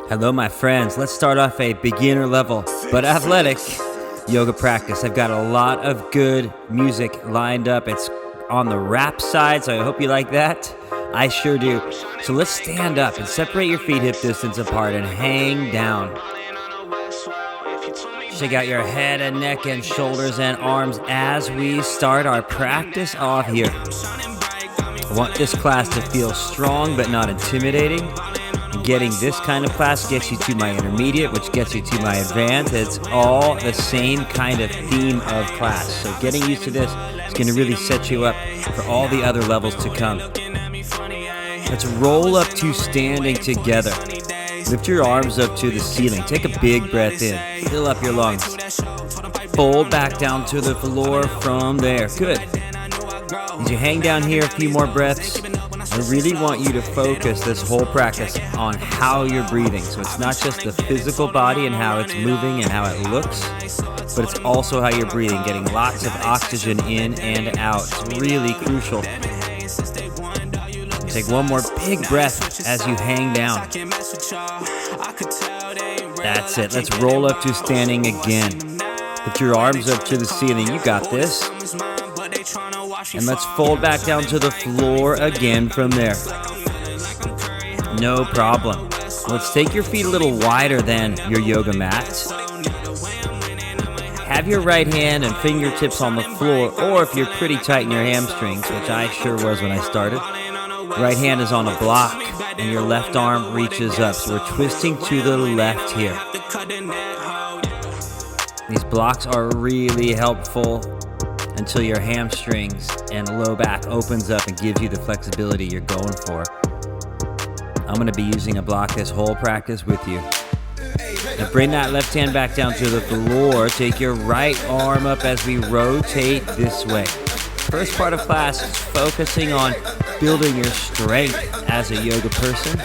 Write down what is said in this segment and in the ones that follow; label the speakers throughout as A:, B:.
A: Hello, my friends. Let's start off a beginner level but athletic yoga practice. I've got a lot of good music lined up. It's on the rap side, so I hope you like that. I sure do. So let's stand up and separate your feet hip distance apart and hang down. Shake out your head and neck and shoulders and arms as we start our practice off here. I want this class to feel strong but not intimidating. Getting this kind of class gets you to my intermediate, which gets you to my advanced. It's all the same kind of theme of class. So getting used to this is going to really set you up for all the other levels to come. Let's roll up to standing together. Lift your arms up to the ceiling. Take a big breath in. Fill up your lungs. Fold back down to the floor from there. Good. As you hang down here a few more breaths, I really want you to focus this whole practice on how you're breathing. So it's not just the physical body and how it's moving and how it looks, but it's also how you're breathing, getting lots of oxygen in and out. It's really crucial. Take one more big breath as you hang down. That's it. Let's roll up to standing again. Put your arms up to the ceiling. You got this. And let's fold back down to the floor again from there. No problem. Let's take your feet a little wider than your yoga mat. Have your right hand and fingertips on the floor, or if you're pretty tight in your hamstrings, which I sure was when I started, right hand is on a block and your left arm reaches up. So we're twisting to the left here. These blocks are really helpful until your hamstrings and low back opens up and gives you the flexibility you're going for. I'm going to be using a block this whole practice with you. Now bring that left hand back down to the floor. Take your right arm up as we rotate this way. First part of class is focusing on building your strength as a yoga person.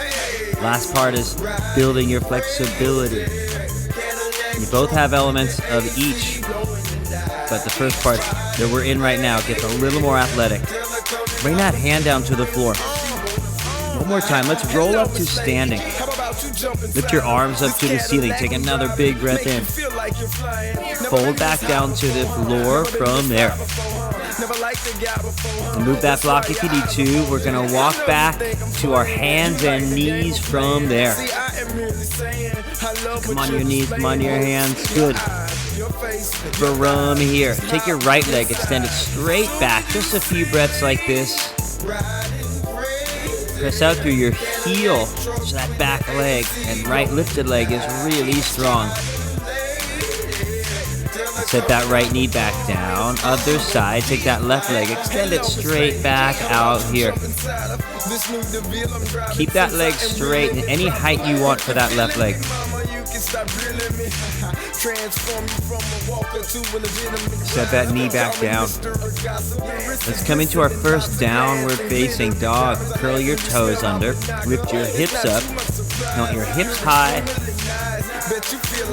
A: Last part is building your flexibility. You both have elements of each, but the first part that we're in right now gets a little more athletic. Bring that hand down to the floor. One more time. Let's roll up to standing. Lift your arms up to the ceiling. Take another big breath in. Fold back down to the floor from there. Move that block if you need to. We're going to walk back to our hands and knees from there. Come on your knees, come on your hands. Good. From here. Take your right leg, extend it straight back. Just a few breaths like this. Press out through your heel so that back leg and right lifted leg is really strong. Set that right knee back down. Other side, take that left leg, extend it straight back out here. Keep that leg straight, any height you want for that left leg. Set that knee back down. Let's come into our first downward facing dog. Curl your toes under. Lift your hips up. You want your hips high.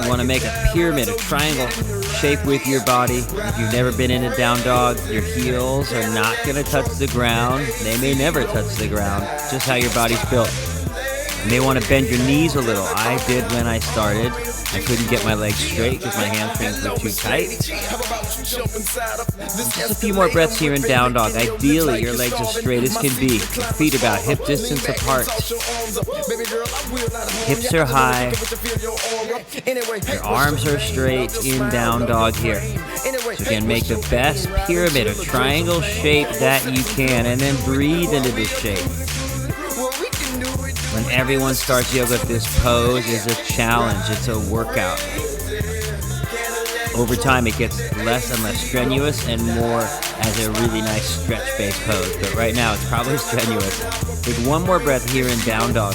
A: You want to make a pyramid, a triangle shape with your body. If you've never been in a down dog, your heels are not going to touch the ground. They may never touch the ground, just how your body's built. You may want to bend your knees a little. I did when I started. I couldn't get my legs straight because my hamstrings were too tight. Just a few more breaths here in down dog. Ideally, your legs as straight as can be. Your feet about hip distance apart. Hips are high. Your arms are straight in down dog here. So again, make the best pyramid, a triangle shape that you can, and then breathe into this shape. When everyone starts yoga, this pose is a challenge. It's a workout. Over time, it gets less and less strenuous and more as a really nice stretch-based pose. But right now, it's probably strenuous. Take one more breath here in down dog.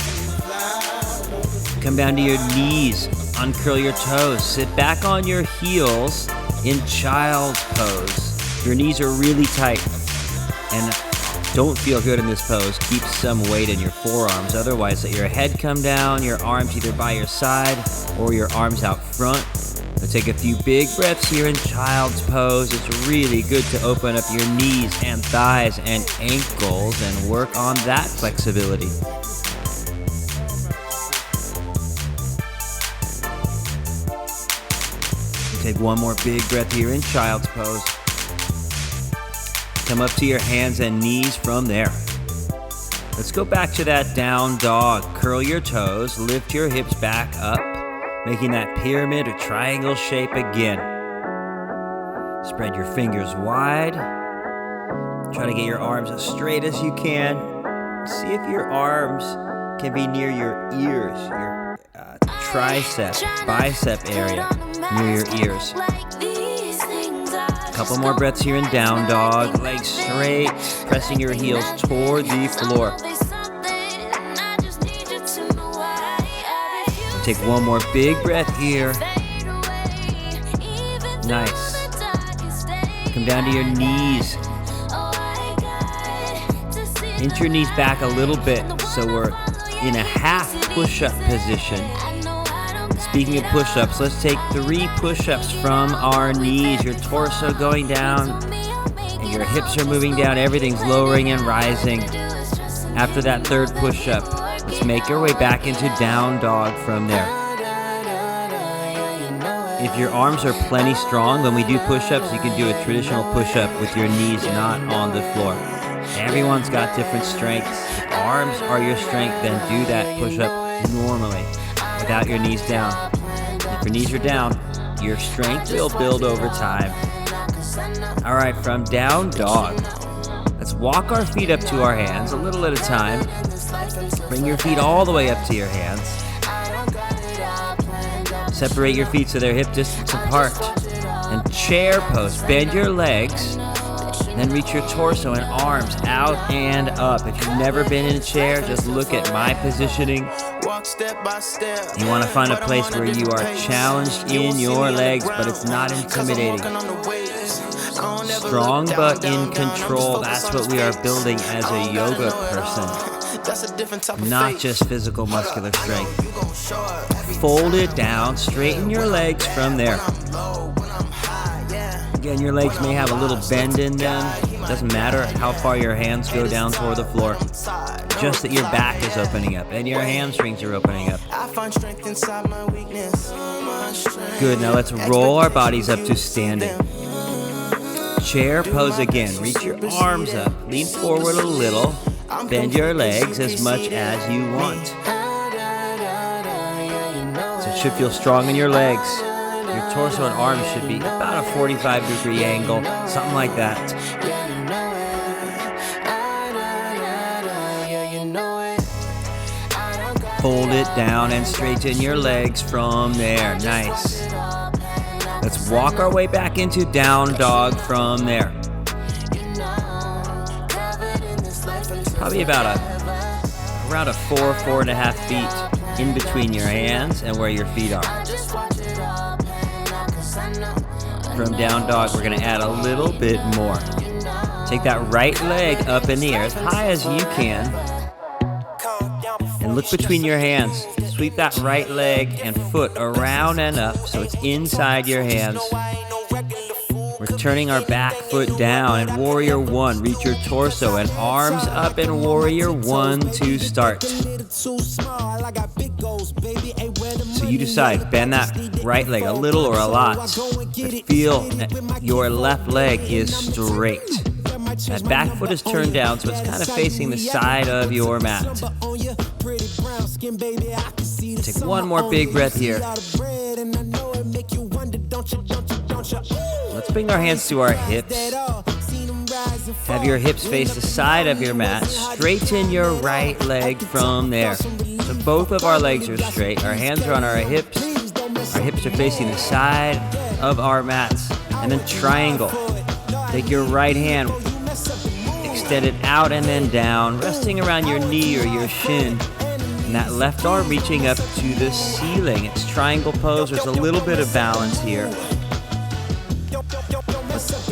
A: Come down to your knees. Uncurl your toes. Sit back on your heels in child's pose. Your knees are really tight. And don't feel good in this pose. Keep some weight in your forearms. Otherwise, let your head come down, your arms either by your side or your arms out front. Let's take a few big breaths here in child's pose. It's really good to open up your knees and thighs and ankles and work on that flexibility. Take one more big breath here in child's pose. Come up to your hands and knees from there. Let's go back to that down dog. Curl your toes, lift your hips back up, making that pyramid or triangle shape again. Spread your fingers wide. Try to get your arms as straight as you can. See if your arms can be near your ears, your tricep, bicep area, near your ears. A couple more breaths here in down dog. Legs straight, pressing your heels toward the floor. Take one more big breath here. Nice. Come down to your knees. Inch your knees back a little bit so we're in a half push-up position. Speaking of push-ups, let's take 3 push-ups from our knees. Your torso going down, and your hips are moving down. Everything's lowering and rising. After that third push-up, let's make our way back into down dog from there. If your arms are plenty strong, when we do push-ups, you can do a traditional push-up with your knees not on the floor. Everyone's got different strengths. If arms are your strength, then do that push-up normally without your knees down. If your knees are down, your strength will build over time. All right, from down dog, let's walk our feet up to our hands a little at a time. Bring your feet all the way up to your hands. Separate your feet so they're hip distance apart. And chair pose. Bend your legs. Then reach your torso and arms out and up. If you've never been in a chair, just look at my positioning. You want to find a place where you are challenged in your legs, but it's not intimidating. Strong but in control. That's what we are building as a yoga person. Not just physical muscular strength. Fold it down. Straighten your legs from there. Again, your legs may have a little bend in them. Doesn't matter how far your hands go down toward the floor. Just that your back is opening up and your hamstrings are opening up. Good, now let's roll our bodies up to standing. Chair pose again. Reach your arms up. Lean forward a little. Bend your legs as much as you want. So it should feel strong in your legs. Your torso and arms should be about a 45-degree angle, something like that. Fold it down and straighten your legs from there. Nice. Let's walk our way back into down dog from there. Probably about around a 4.5 feet in between your hands and where your feet are. From down dog, we're going to add a little bit more. Take that right leg up in the air as high as you can. And look between your hands. Sweep that right leg and foot around and up so it's inside your hands. We're turning our back foot down in Warrior 1. Reach your torso and arms up in Warrior 1 to start. So you decide, bend that right leg a little or a lot. But feel that your left leg is straight. That back foot is turned down so it's kind of facing the side of your mat. Take one more big breath here. Let's bring our hands to our hips. Have your hips face the side of your mat. Straighten your right leg from there. So both of our legs are straight. Our hands are on our hips. Our hips are facing the side of our mats. And then triangle. Take your right hand, extend it out and then down, resting around your knee or your shin. And that left arm reaching up to the ceiling. It's triangle pose. There's a little bit of balance here.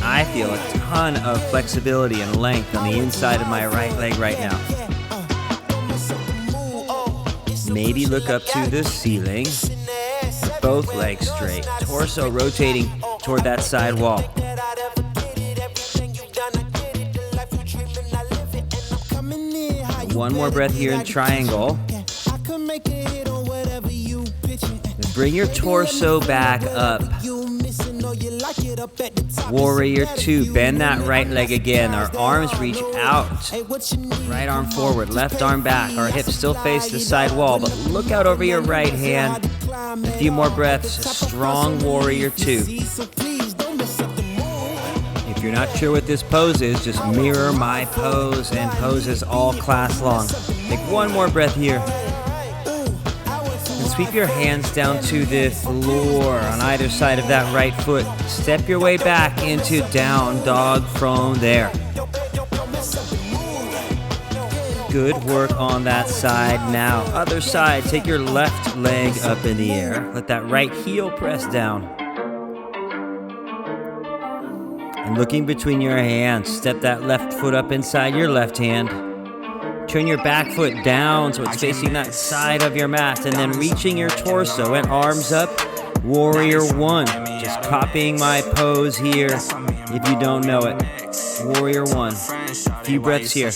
A: I feel a ton of flexibility and length on the inside of my right leg right now. Maybe look up to the ceiling. Both legs straight. Torso rotating toward that side wall. One more breath here in triangle. Bring your torso back up. Warrior 2, bend that right leg again. Our arms reach out. Right arm forward, left arm back. Our hips still face the side wall, but look out over your right hand. A few more breaths. Strong Warrior 2. If you're not sure what this pose is, just mirror my pose and poses all class long. Take one more breath here. And sweep your hands down to the floor on either side of that right foot. Step your way back into down dog from there. Good work on that side. Now, other side, take your left leg up in the air. Let that right heel press down. And looking between your hands, step that left foot up inside your left hand. Turn your back foot down so it's facing that side of your mat, and then reaching your torso and arms up. Warrior 1. Just copying my pose here if you don't know it. Warrior 1. A few breaths here.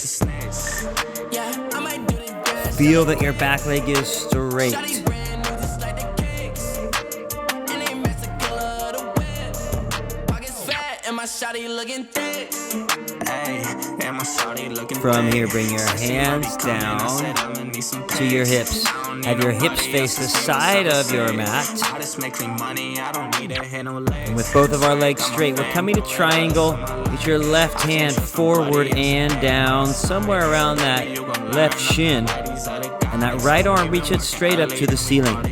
A: Feel that your back leg is straight. From here, bring your hands down to your hips. Have your hips face the side of your mat. And with both of our legs straight, we're coming to triangle. Get your left hand forward and down, somewhere around that left shin. And that right arm reaches straight up to the ceiling.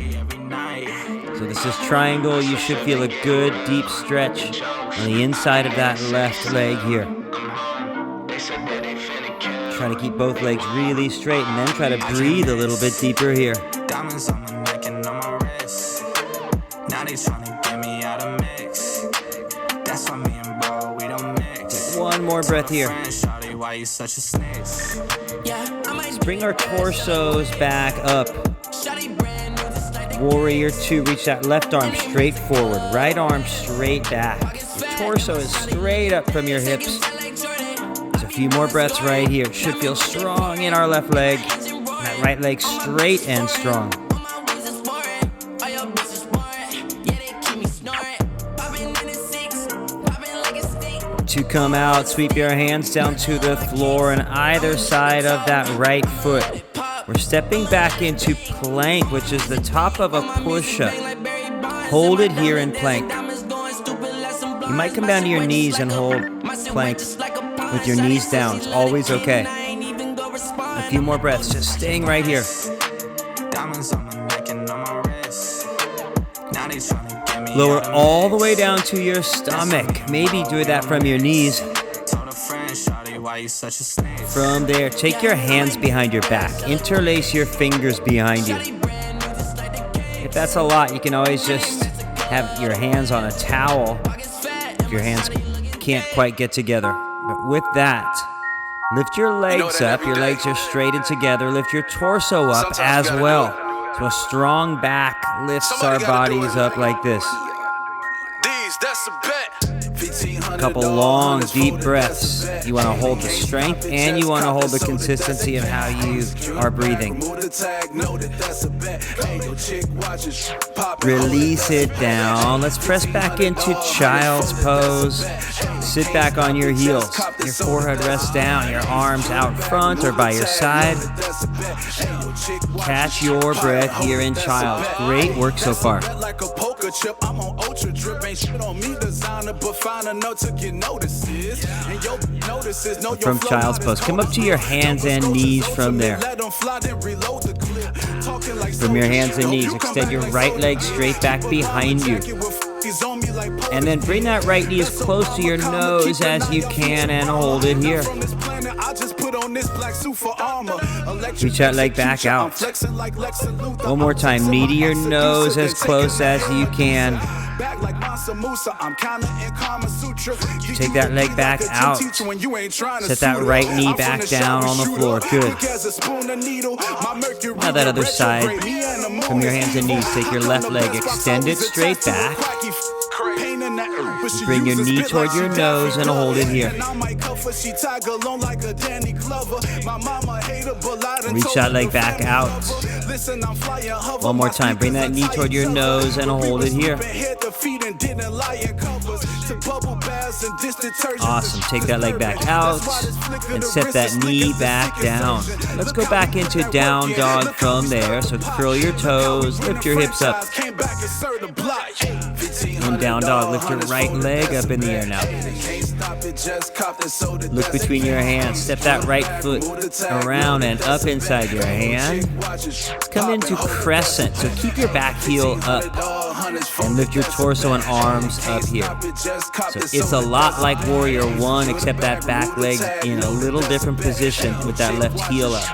A: So this is triangle. You should feel a good deep stretch on the inside of that left leg here. Try to keep both legs really straight and then try to breathe a little bit deeper here. Take one more breath here. Let's bring our torsos back up. Warrior 2, reach that left arm straight forward, right arm straight back. Your torso is straight up from your hips. There's a few more breaths right here. It should feel strong in our left leg. And that right leg straight and strong. To come out, sweep your hands down to the floor on either side of that right foot. We're stepping back into plank, which is the top of a push-up. Hold it here in plank. You might come down to your knees and hold plank with your knees down. It's always okay. A few more breaths, just staying right here. Lower all the way down to your stomach. Maybe do that from your knees. From there, take your hands behind your back. Interlace your fingers behind you. If that's a lot, you can always just have your hands on a towel if your hands can't quite get together. But with that, lift your legs up. Your legs are straight and together. Lift your torso up as well. So a strong back lifts our bodies up like this. A couple long, deep breaths. You want to hold the strength and you want to hold the consistency of how you are breathing. Release it down. Let's press back into child's pose. Sit back on your heels. Your forehead rests down. Your arms out front or by your side. Catch your breath here in child. Great work so far. From child's pose, come up to your hands and knees from there. From your hands and knees, extend your right leg straight back behind you. And then bring that right knee as close to your nose as you can and hold it here. Reach that leg back out. One more time, knee to your nose as close as you can. Take that leg back out. Set that right knee back down on the floor. Good. Now that other side. From your hands and knees, take your left leg, extend it straight back. Bring your knee toward your nose and hold it here. Reach that leg back out. One more time. Bring that knee toward your nose and hold it here. Awesome. Take that leg back out and set that knee back down. Let's go back into down dog from there. So curl your toes, lift your hips up. And down dog, lift your right leg up in the air now. Look between your hands. Step that right foot around and up inside your hand. Come into crescent. So keep your back heel up and lift your torso and arms up here. So it's a lot like Warrior One, except that back leg in a little different position with that left heel up.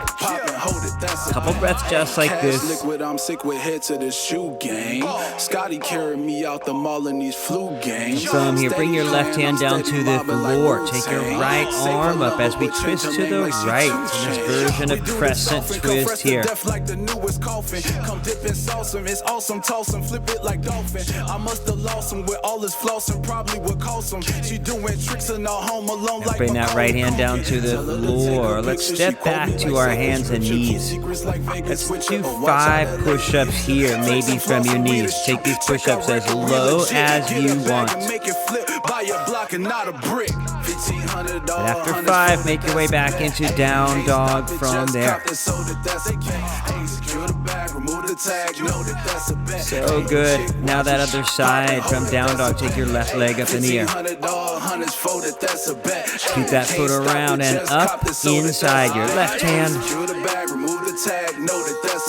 A: Couple breaths just like this.
B: I'm sick with head to the shoe game. Scotty carried me out the mall in these flu games.
A: From here, bring your left hand down to the floor. Take your right arm up as we twist to the right in this version of crescent twist here.
B: Come dip and sauce him. It's awesome, toss him, flip it like dolphin. I must have lost him with all this flossing, probably would cost him. She doing tricks in her home alone.
A: And bring that right hand down to the floor. Let's step back to our hands and knees. Let's do 5 push-ups here, maybe from your knees. Take these push-ups as low as you want. And after 5, make your way back into down dog from there. So good. Now that other side from down dog, take your left leg up in the air. Keep that foot around and up inside your left hand.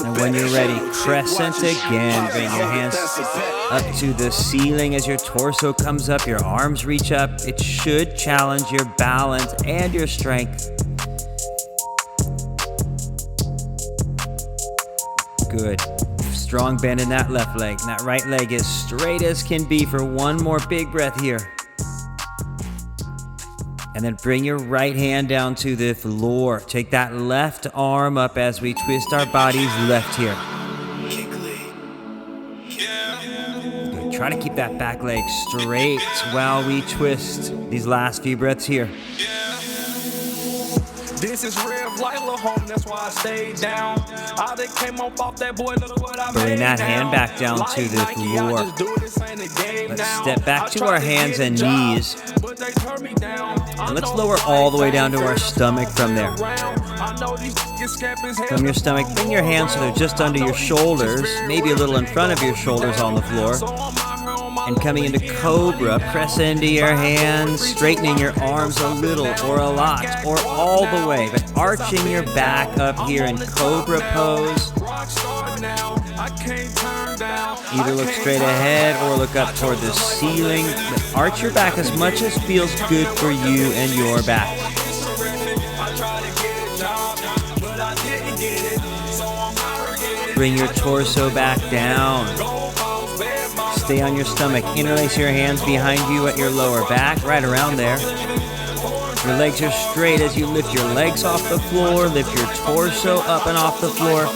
A: And when you're ready, crescent again. Bring your hands up to the ceiling as your torso comes up, your arms reach up. It should challenge your balance and your strength. Good. Strong bend in that left leg. And that right leg is straight as can be for one more big breath here. And then bring your right hand down to the floor. Take that left arm up as we twist our bodies left here. Good. Try to keep that back leg straight while we twist these last few breaths here.
C: This is real life, little home, that's why I stayed down. I done came up off that boy, look what I made.
A: Bring that hand back down to the floor. Let's step back to our hands and knees. And let's lower all the way down to our stomach from there. From your stomach, bring your hands so they're just under your shoulders, maybe a little in front of your shoulders on the floor. And coming into Cobra, press into your hands, straightening your arms a little or a lot or all the way, but arching your back up here in Cobra pose. Either look straight ahead or look up toward the ceiling, but arch your back as much as feels good for you and your back. Bring your torso back down. Stay on your stomach. Interlace your hands behind you at your lower back, right around there. Your legs are straight as you lift your legs off the floor, lift your torso up and off the floor.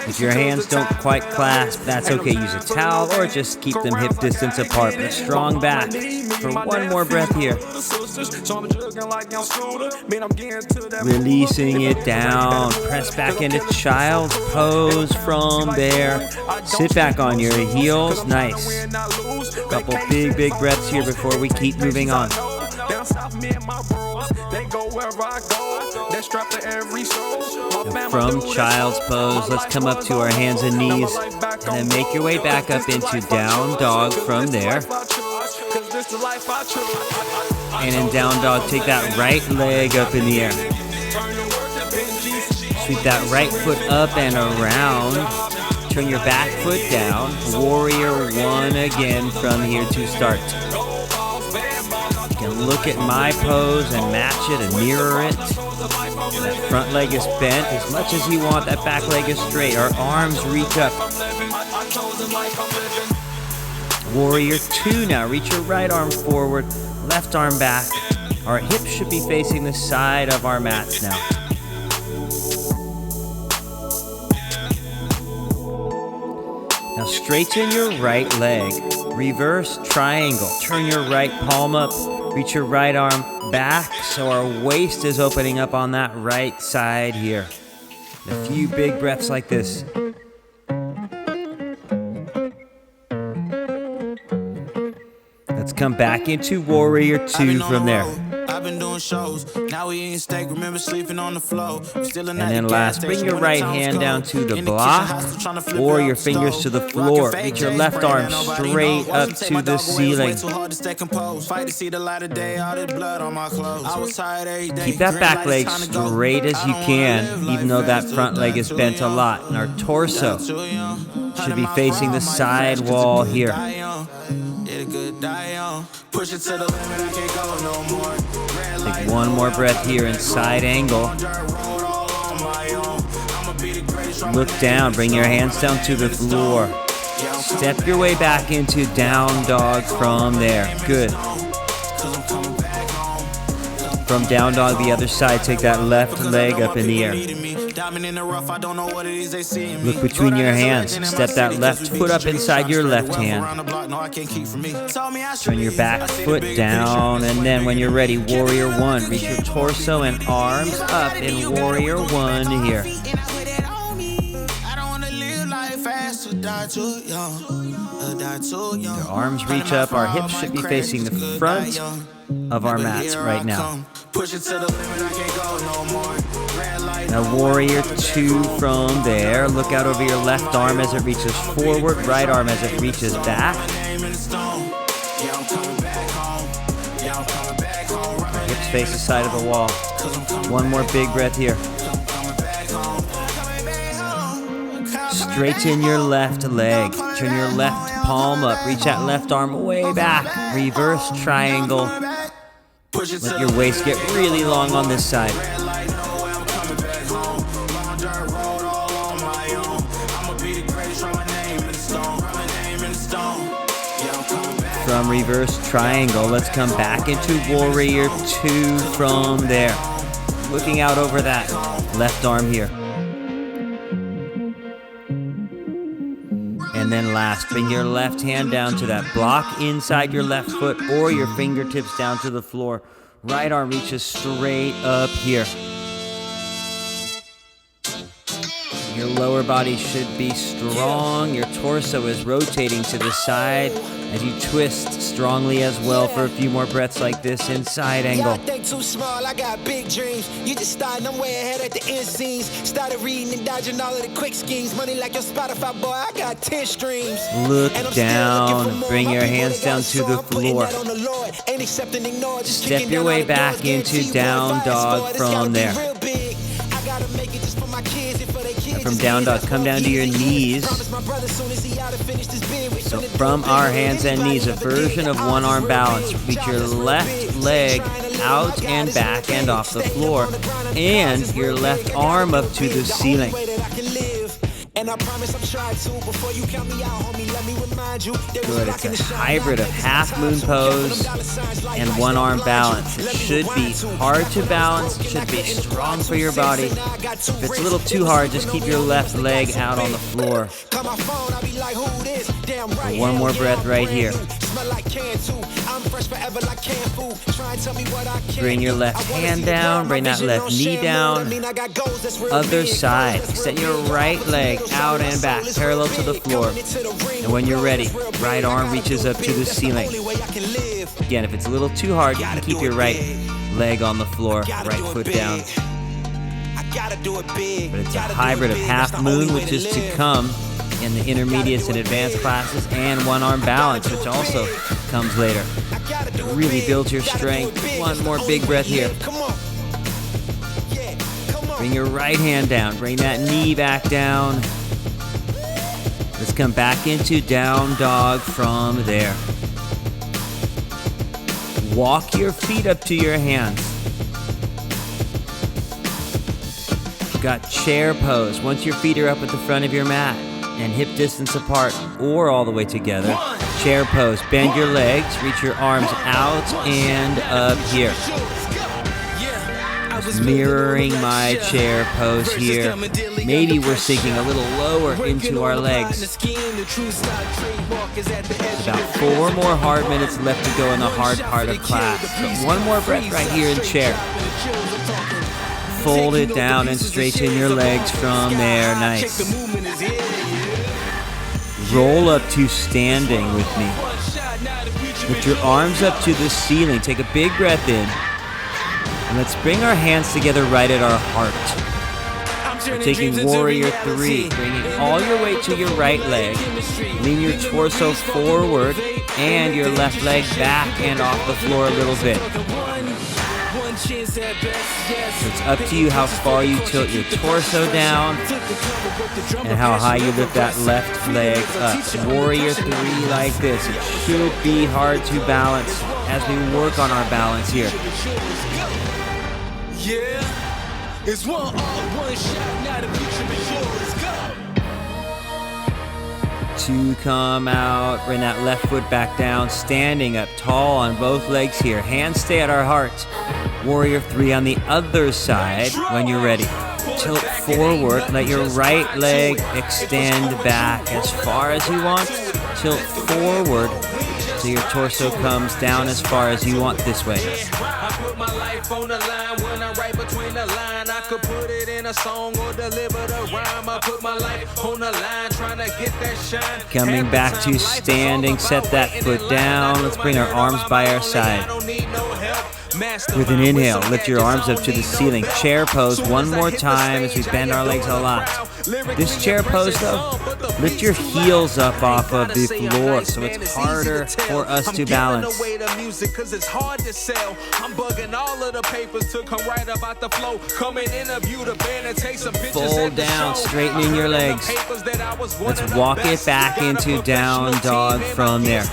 A: If your hands don't quite clasp, that's okay. Use a towel or just keep them hip distance apart. But a strong back for one more breath here. Releasing it down. Press back into child's pose from there. Sit back on your heels. Nice. Couple big breaths here before we keep moving on. And from child's pose, let's come up to our hands and knees and then make your way back up into down dog from there. And in down dog, take that right leg up in the air. Sweep that right foot up and around. Turn your back foot down. Warrior One again from here to start. You can look at my pose and match it and mirror it. That front leg is bent as much as you want. That back leg is straight. Our arms reach up. Warrior Two now. Reach your right arm forward, left arm back. Our hips should be facing the side of our mats now. Now straighten your right leg. Reverse triangle. Turn your right palm up. Reach your right arm back so our waist is opening up on that right side here. A few big breaths like this. Let's come back into Warrior 2 from there.
B: I've been doing shows. Now we eating steak. Remember sleeping on the floor.
A: And then last, bring your right hand down to the block or your fingers to the floor. Reach your left arm straight up to the ceiling. Keep that back leg straight as you can, even though that front leg is bent a lot. And our torso should be facing the side wall here. Push it to the limit, I can't go no more. Take one more breath here in side angle. Look down, bring your hands down to the floor. Step your way back into down dog from there. Good. From down dog, the other side, take that left leg up in the air. Look between your hands. Step that left foot up inside your left hand. Turn your back foot down, and then when you're ready, Warrior 1. Reach your torso and arms up in Warrior 1 here. Your arms reach up. Our hips should be facing the front of our mats right now. Now Warrior 2 from there. Look out over your left arm as it reaches forward, right arm as it reaches back. Hips face the side of the wall. One more big breath here. Straighten your left leg. Turn your left palm up. Reach that left arm way back. Reverse triangle. Let your waist get really long on this side. From reverse triangle, let's come back into Warrior 2 from there. Looking out over that left arm here. And then last, bring your left hand down to that block inside your left foot or your fingertips down to the floor. Right arm reaches straight up here. Your lower body should be strong. Your torso is rotating to the side as you twist strongly as well for a few more breaths like this in side angle.
D: I think too small, I got big dreams. You just starting, I'm way ahead at the end scenes. Started reading and dodging all of the quick schemes. Money like your Spotify, boy, I got 10 streams.
A: Look down, bring your hands down to the floor. Step your way back into down dog from there. From down dog, come down to your knees. So from our hands and knees, a version of one arm balance. Reach your left leg out and back and off the floor, and your left arm up to the ceiling.
D: And I promise I'll try to before you count me out, homie. Let me remind you.
A: Good. It's a hybrid of half moon pose and one arm balance. It should be hard to balance. It should be strong for your body. If it's a little too hard, just keep your left leg out on the floor. One more breath right here. Bring your left hand down. Bring that left knee down. Other side. Extend your right leg out and back, parallel to the floor. And when you're ready, right arm reaches up to the ceiling. Again, if it's a little too hard, you can keep your right leg on the floor, right foot down. But it's a hybrid of half moon, which is to come in the intermediates and advanced classes, and one arm balance, which also comes later. It really builds your strength. One more big breath here. Bring your right hand down. Bring that knee back down. Let's come back into down dog from there. Walk your feet up to your hands. Got chair pose. Once your feet are up at the front of your mat and hip distance apart or all the way together. Chair pose. Bend your legs. Reach your arms out and up here. mirroring my chair pose here. Maybe we're sinking a little lower into our legs. About 4 more hard minutes left to go in the hard part of class. But one more breath right here in chair. Fold it down and straighten your legs from there. Nice. Roll up to standing with me. Lift your arms up to the ceiling. Take a big breath in. And let's bring our hands together right at our heart. We're taking Warrior 3, bringing all your weight to your right leg. Lean your torso forward and your left leg back and off the floor a little bit. So it's up to you how far you tilt your torso down and how high you lift that left leg up. Warrior 3 like this. It should be hard to balance as we work on our balance here.
B: Yeah, it's one shot, now the future is yours. Go.
A: To come out, bring that left foot back down, standing up tall on both legs here. Hands stay at our heart. Warrior 3 on the other side when you're ready. Tilt forward, let your right leg extend back as far as you want. Tilt forward so your torso comes down as far as you want this way.
C: I put my life on the line when I write between the line. I could put it in a song or deliver the rhyme. I put my life on the line trying to get that shine.
A: Coming back to standing, set that foot down. Let's bring our arms by our side. With an inhale, lift your arms up to the ceiling. Chair pose one more time as we bend our legs a lot. This chair pose though, lift your heels up off of the floor so it's harder for us to balance.
C: I'm bugging all of the papers to come right about the flow. Come and interview the band and take some pictures.
A: Fold down, straightening your legs. Let's walk it back into down dog from there.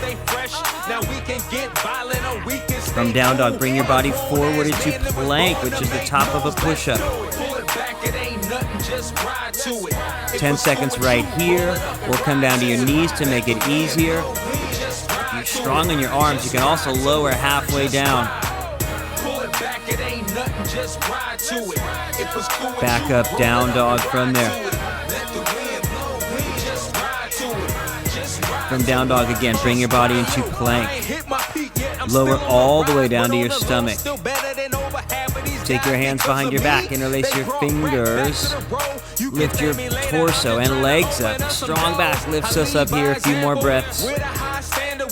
A: From down dog, bring your body forward into plank, which is the top of a push-up. 10 seconds right here. We'll come down to your knees to make it easier. If you're strong in your arms, you can also lower halfway down. Back up, down dog from there. From down dog again, bring your body into plank. Lower all the way down to your stomach. Take your hands behind your back, interlace your fingers. Lift your torso and legs up. Strong back lifts us up here. A few more breaths.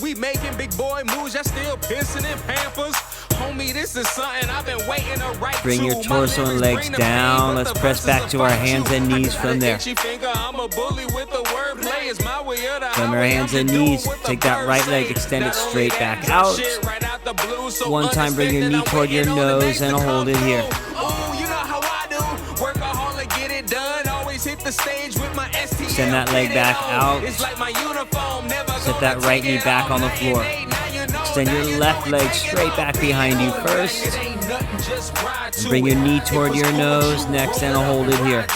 C: We making big boy moves, y'all still pissing in Pampers. Homie, this is something I've been waiting to write.
A: Bring your torso and legs down. Let's press back to our hands and knees from there. From our hands and knees, take that right leg, extend it straight back out. One time, bring your knee toward your nose and hold it here. Extend that leg back out. Set that right knee back on the floor. Extend your left leg straight back behind you first. And bring your knee toward your nose next and hold it here.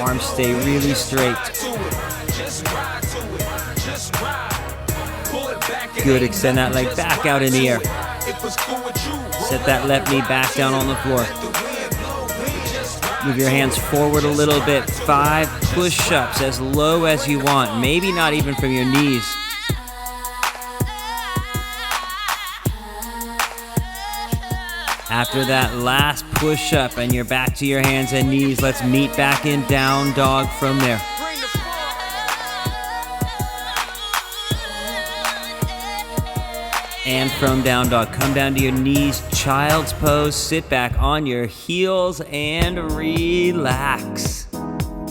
A: Arms stay really straight. Good, extend that leg back out in the air. Set that left knee back down on the floor. Move your hands forward a little bit. 5 push-ups as low as you want. Maybe not even from your knees. After that last push-up and you're back to your hands and knees, let's meet back in down dog from there. And from down dog, come down to your knees, child's pose, sit back on your heels and relax.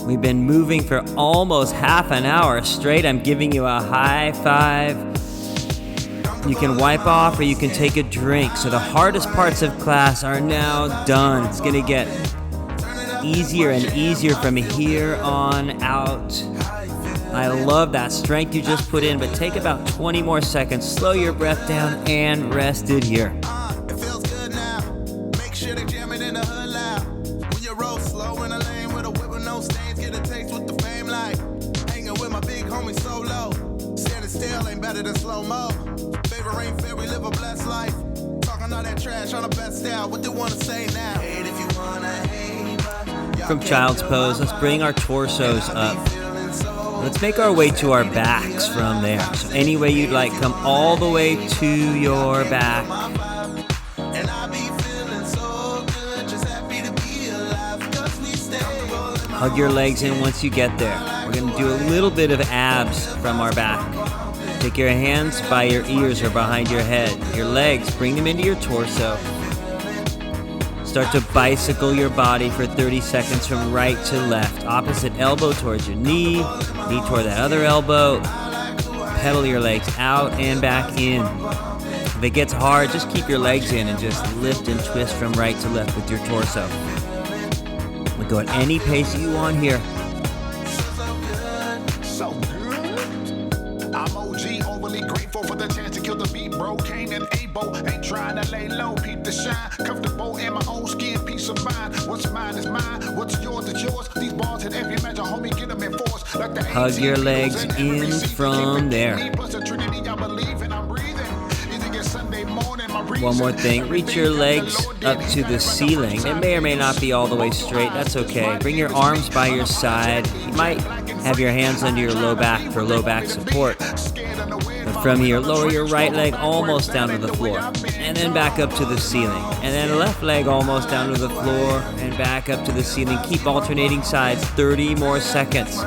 A: We've been moving for almost half an hour straight. I'm giving you a high five. You can wipe off or you can take a drink. So the hardest parts of class are now done. It's gonna get easier and easier from here on out. I love that strength you just put in, but take about 20 more seconds. Slow your breath down and rest it here.
B: It feels good now. Make sure they jam it in the hood loud. When you roll slow in a lane with a whip with no stains, get a taste with the fame like hanging with my big homie solo. Standing still ain't better than slow mo. Favor ain't fair, we live a blessed life. Talking
A: From child's pose, let's bring our torsos up. Let's make our way to our backs from there. So any way you'd like, come all the way to your back. Hug your legs in once you get there. We're going to do a little bit of abs from our back. Take your hands by your ears or behind your head. Your legs, bring them into your torso. Start to bicycle your body for 30 seconds from right to left. Opposite elbow towards your knee toward that other elbow. Pedal your legs out and back in. If it gets hard, just keep your legs in and just lift and twist from right to left with your torso. We'll go at any pace you want here.
E: So good. I'm OG, overly grateful for the chance to kill the beat, bro. Cain and Abel, ain't trying to lay low, peep the shine. Comfortable in my own skin, peace of mind. What's mine is mine, what's yours is yours. These bars hit every measure, homie, get them in force. Like the
A: hug your legs in from there. One more thing, reach your legs up to the ceiling. It may or may not be all the way straight, that's okay. Bring your arms by your side. You might have your hands under your low back for low back support. But from here, lower your right leg almost down to the floor. And then back up to the ceiling. And then left leg almost down to the floor and back up to the ceiling. Keep alternating sides, 30 more seconds.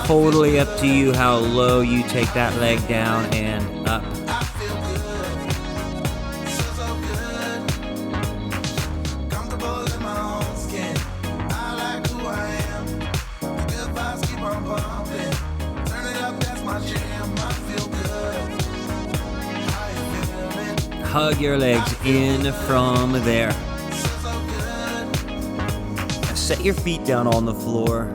A: Totally up to you how low you take that leg down and up. Hug your legs in from there. Set your feet down on the floor.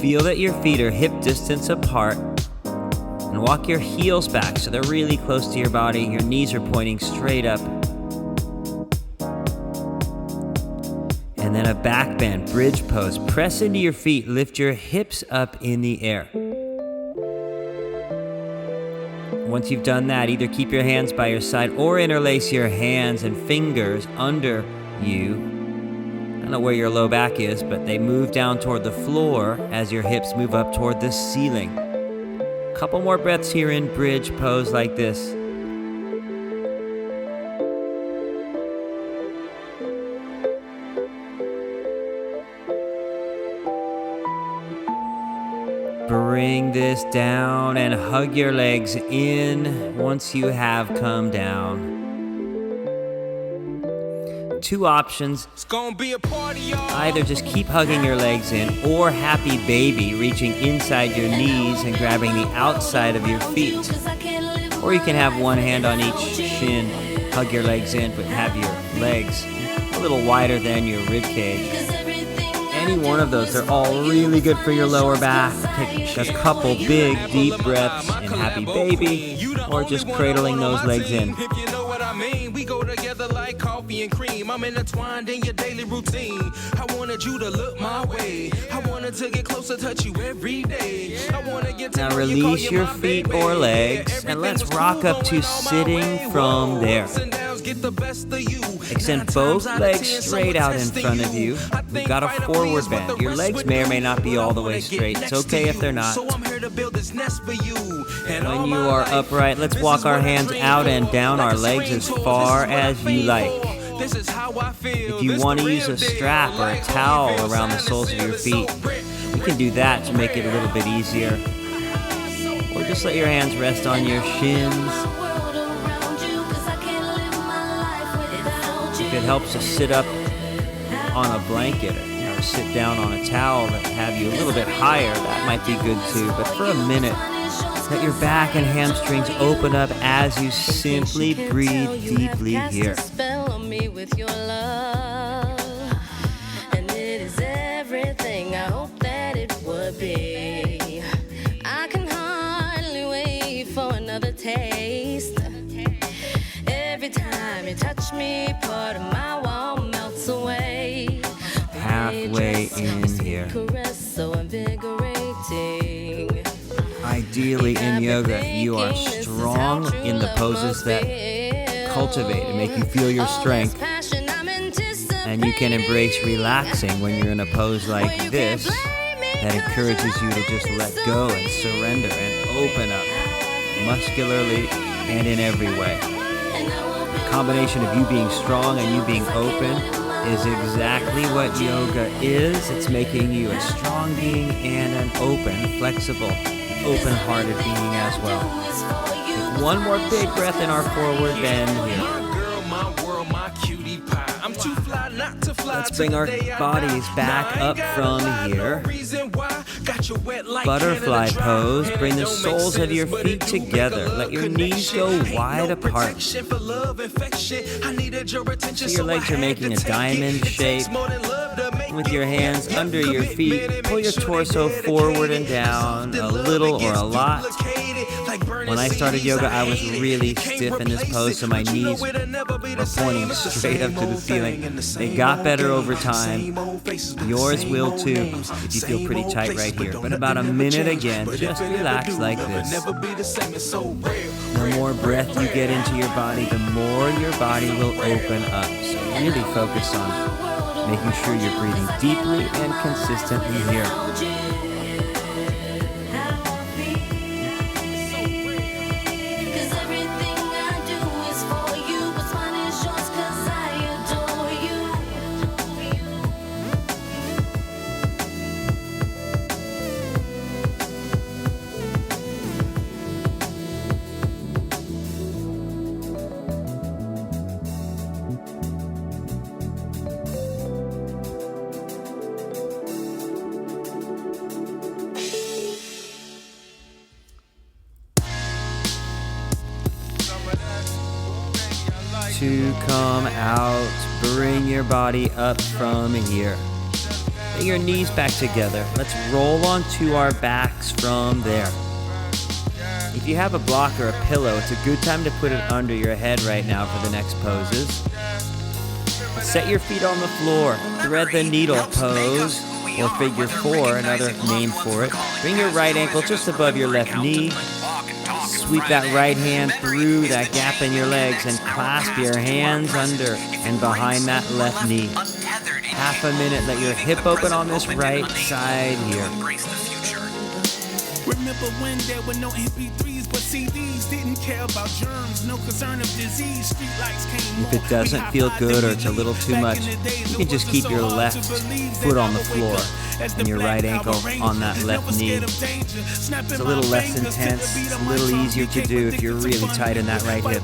A: Feel that your feet are hip distance apart. And walk your heels back so they're really close to your body. Your knees are pointing straight up. And then a back bend, bridge pose. Press into your feet, lift your hips up in the air. Once you've done that, either keep your hands by your side or interlace your hands and fingers under you. I don't know where your low back is, but they move down toward the floor as your hips move up toward the ceiling. Couple more breaths here in bridge pose like this. Bring this down and hug your legs in once you have come down. Two options.
C: It's gonna be a party, y'all.
A: Either just keep hugging your legs in or happy baby, reaching inside your knees and grabbing the outside of your feet. Or you can have one hand on each shin, hug your legs in, but have your legs a little wider than your rib cage. Any one of those, they're all really good for your lower back. Take a couple big, deep breaths in happy baby, or just cradling those legs in.
C: If you know what I mean, we go together like coffee and cream. I'm intertwined in your daily routine. I wanted you to look my way. I wanted to get closer, touch you every day. I want to get to
A: Now
C: know you,
A: release
C: call you
A: your
C: my
A: feet
C: baby.
A: or legs, and let's rock up to sitting from there. Extend both legs straight out in front of you. We've got a forward bend. Your legs may or may not be all the way straight. It's okay if they're not. When you are upright, let's walk our hands out and down our legs as far as you like. If you want to use a strap or a towel around the soles of your feet, you can do that to make it a little bit easier. Or just let your hands rest on your shins. If it helps to sit up on a blanket or sit down on a towel that have you a little bit higher, that might be good too. But for a minute, let your back and hamstrings open up as you simply breathe deeply here.
F: And it is everything I hope that it would be. I can hardly wait for another taste. Every time you touch me, part of my wall melts away.
A: Halfway in here.
F: Caress so invigorating.
A: Ideally in yoga, you are strong in the poses that cultivate and make you feel your strength. And you can embrace relaxing when you're in a pose like this that encourages you to just let go and surrender and open up muscularly and in every way. The combination of you being strong and you being open is exactly what yoga is. It's making you a strong being and an open, flexible, open-hearted being as well. Take one more big breath in our forward bend here. Let's bring our bodies back up from here. Butterfly pose. Bring the soles of your feet together. Let your knees go wide apart. So your legs are making a diamond shape. With your hands under your feet, pull your torso forward and down, a little or a lot. When I started yoga, I was really stiff in this pose, so my knees were pointing straight up to the ceiling. They got better over time. Yours will too, if you feel pretty tight right here. But about a minute again, just relax like this. The more breath you get into your body, the more your body will open up. So really focus on making sure you're breathing deeply and consistently here. To come out, bring your body up from here. Bring your knees back together. Let's roll onto our backs from there. If you have a block or a pillow, it's a good time to put it under your head right now for the next poses. Set your feet on the floor. Thread the needle pose, or figure four, another name for it. Bring your right ankle just above your left knee. Sweep that right hand through that gap in your legs and clasp your hands under and behind that left knee. Half a minute, let your hip open on this right side here.
B: Remember when there were no MP3s, but CDs didn't care about germs, no concern of disease. Street lights came on.
A: If it doesn't feel good or it's a little too much, you can just keep your left foot on the floor and your right ankle on that left knee. It's a little less intense, it's a little easier to do if you're really tight in that right hip.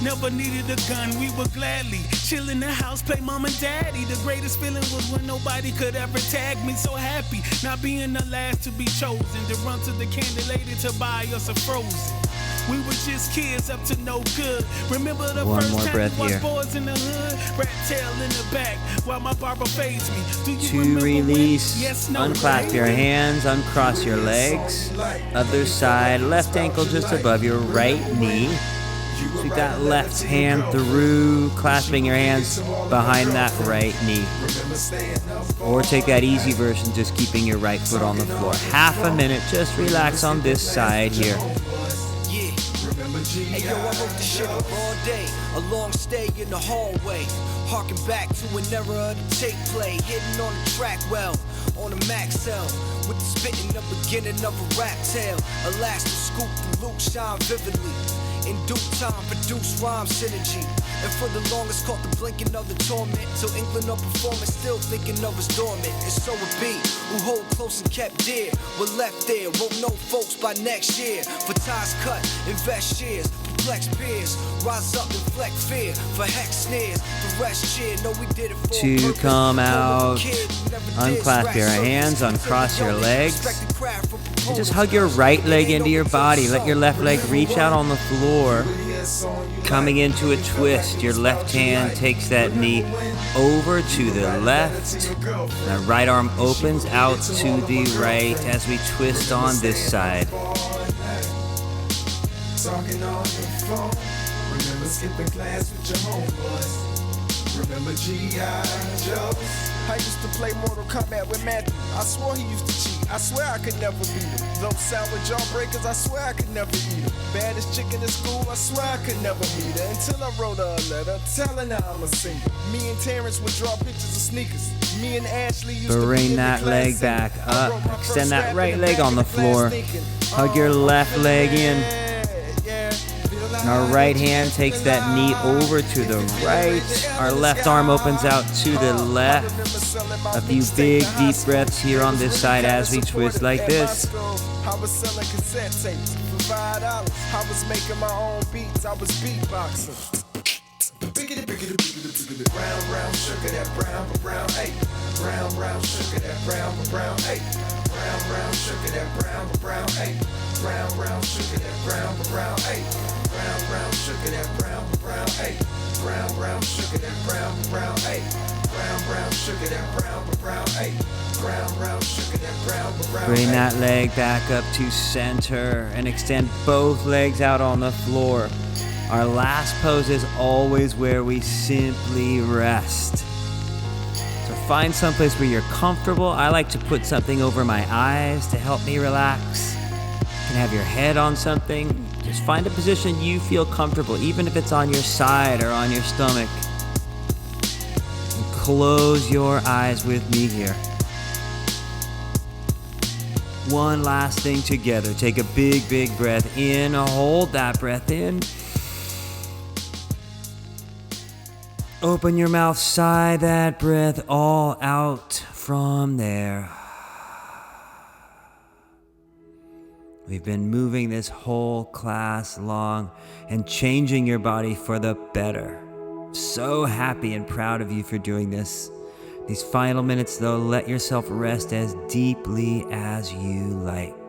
B: Never needed a gun, we would gladly chill in the house, play mom and daddy. The greatest feeling was when nobody could ever tag me. So happy, not being the last to be chosen, to run to the candy lady to buy us a frozen. We were just kids up to no good. Remember the
A: One
B: first
A: more
B: time
A: breath
B: we
A: here.
B: was boys in the hood, rat tail in the back while my barber fades me. Do you
A: To
B: remember
A: release,
B: when? Yes, no,
A: unclasp
B: right?
A: your hands, uncross your legs. Other side, left ankle just above your right knee. Sweep that left hand through, clasping your hands behind that right knee. Or take that easy version, just keeping your right foot on the floor. Half a minute, just relax on this side here.
G: Hey yo, I wrote this shit up all day. A long stay in the hallway. Harking back to an era of the tape play. Hitting on the track well, on a max cell. With the spitting, the beginning of a rap tale. Elastic scoop and Luke shine vividly. In due time, produce rhyme synergy. And for the longest, caught the blinking of the torment. Till England of performance, still thinking of us dormant. And so it be, who hold close and kept dear. Were left there, won't know folks by next year. For ties cut, invest shares. Perplex peers, rise up and flex fear. For hex snares, the rest cheer. No, we did it for
A: To
G: a purpose.
A: come
G: For a
A: out,
G: kid who never did
A: unclasp
G: scratch
A: your
G: surface.
A: hands, uncross your legs.
G: Expect the crowd from
A: And just hug your right leg into your body. Let your left leg reach out on the floor. Coming into a twist, your left hand takes that knee over to the left. The right arm opens out to the right as we twist on this side.
B: Talking on the phone. Remember skipping class with your homeboys.
H: Remember G.I. Joe? I used to play Mortal Kombat with Matthew. I swore he used to cheat. I swear I could never beat him. Those sour jawbreakers, I swear I could never eat him. Baddest chick in the school, I swear I could never meet her. Until I wrote her a letter telling her I'm a singer. Me and Terrence would draw pictures of sneakers. Me and Ashley used to
A: Bring that leg back up. Extend that right leg on the floor. Hug your left leg in. And our right hand takes that knee over to the right. Our left arm opens out to the left. A few big, deep breaths here on this side as we twist like this.
H: I was selling cassette tapes for $5. I was making my own beats. I was beatboxing. Biggity, biggity, biggity, biggity. Brown, brown, sugar, that brown, brown, eight. Brown, brown, sugar, that brown, brown, eight. Brown, brown, sugar, that brown, brown, eight. Brown, brown, sugar, that brown, brown, eight. Brown, brown, sugar, that brown, brown, eight. Brown, brown, sugar, that brown, brown, eight. Brown, brown, sugar, that brown, brown, eight. Brown, brown, sugar, that brown, brown,
A: Bring that leg back up to center and extend both legs out on the floor. Our last pose is always where we simply rest. So find someplace where you're comfortable. I like to put something over my eyes to help me relax. You can have your head on something. Just find a position you feel comfortable, even if it's on your side or on your stomach. And close your eyes with me here. One last thing together. Take a big, big breath in. Hold that breath in. Open your mouth, sigh that breath all out from there. We've been moving this whole class long and changing your body for the better. So happy and proud of you for doing this. These final minutes, though, let yourself rest as deeply as you like.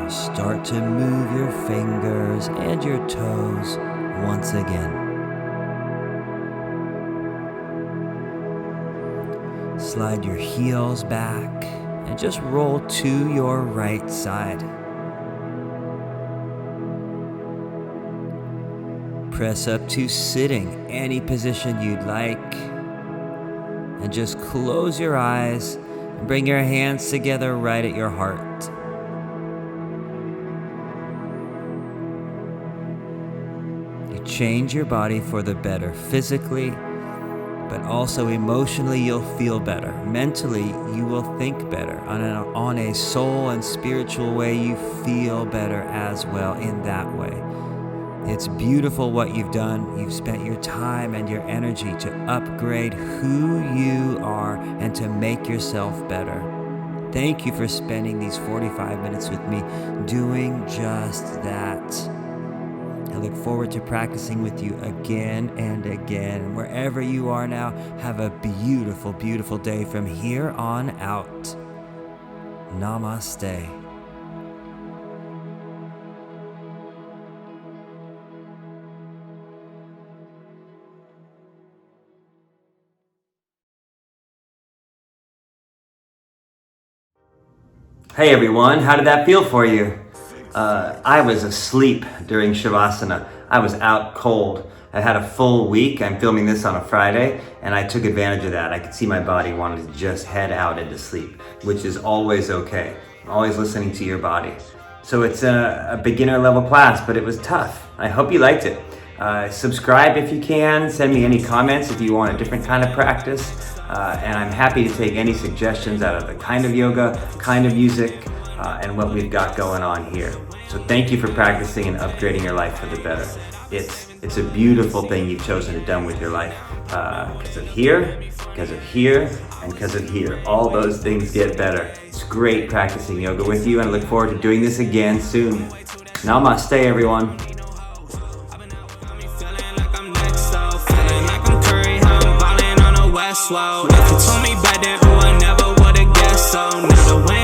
A: Start to move your fingers and your toes once again. Slide your heels back and just roll to your right side. Press up to sitting, any position you'd like. And just close your eyes and bring your hands together right at your heart. You change your body for the better physically, but also emotionally you'll feel better. Mentally, you will think better. On a soul and spiritual way, you feel better as well in that way. It's beautiful what you've done. You've spent your time and your energy to upgrade who you are and to make yourself better. Thank you for spending these 45 minutes with me doing just that. I look forward to practicing with you again and again. And wherever you are now, have a beautiful, beautiful day from here on out. Namaste. Hey everyone, how did that feel for you? I was asleep during Shavasana. I was out cold. I had a full week. I'm filming this on a Friday, and I took advantage of that. I could see my body wanted to just head out into sleep, which is always okay. Always listening to your body. So it's a beginner level class, but it was tough. I hope you liked it. Subscribe if you can. Send me any comments if you want a different kind of practice. And I'm happy to take any suggestions out of the kind of yoga, kind of music, and what we've got going on here. So thank you for practicing and upgrading your life for the better. It's a beautiful thing you've chosen to do with your life. Because of here, and because of here. All those things get better. It's great practicing yoga with you, and I look forward to doing this again soon. Namaste, everyone.
C: If you told me back then, oh, I never would've guessed so. Now the way